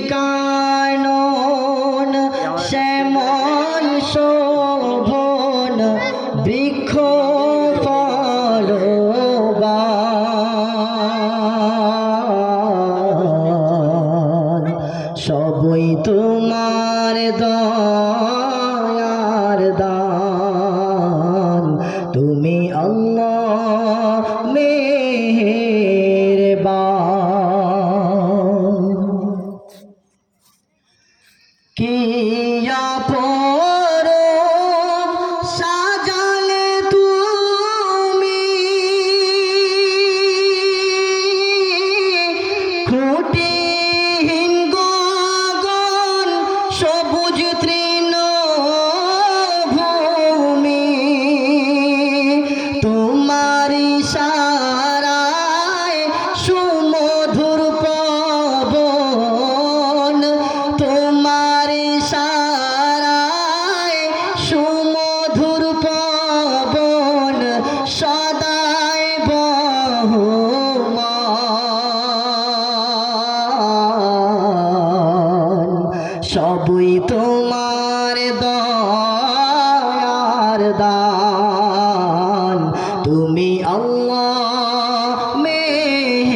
কানন শ্যামল শোভন বৃক্ষ ফলবান সবই তোমার দয়ার দান তুমি আল্লাহ মেহেরবান কিয়া পর সাজালে তুমি খুঁটিহীন গগন সবুজ তৃণভূমি তোমার ইশারায় সুমধুর পবন তোমার ইশারায় সুমধুর পবন সদাই বহমান সবই তোমার দয়ার দান তুমি আল্লাহ মেহেরবান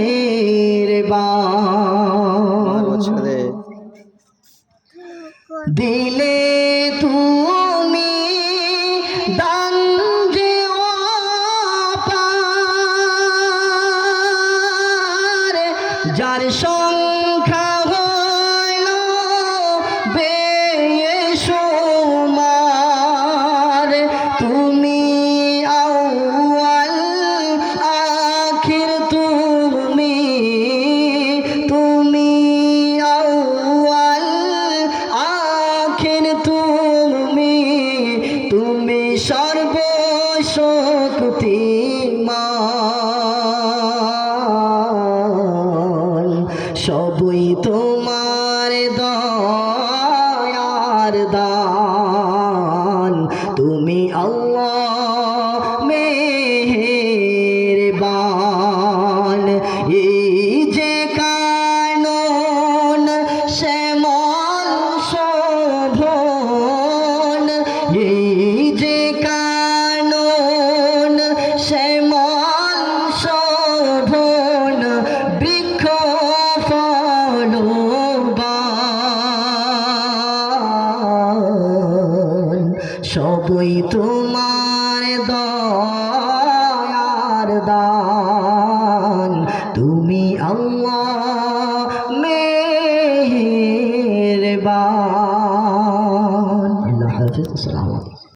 দিলে তুমি দান যে অপার যার সংখ্যা হইল বেশুমার তুমি আউয়াল আখির তুমি আউয়াল আখির তুমি সর্বশক্তিমান সবই তোমার দয়ার দান তুমি আল্লাহ মেহেরবান এই যে কানন শ্যামল শোভন এই যে কানন শ্যামল শোভন বৃক্ষ ফলবান সবই তোমার দয়ার দান তুমি আল্লাহ মেহেরবান। আল্লাহ হাফেজ। আসসালামু আলাইকুম।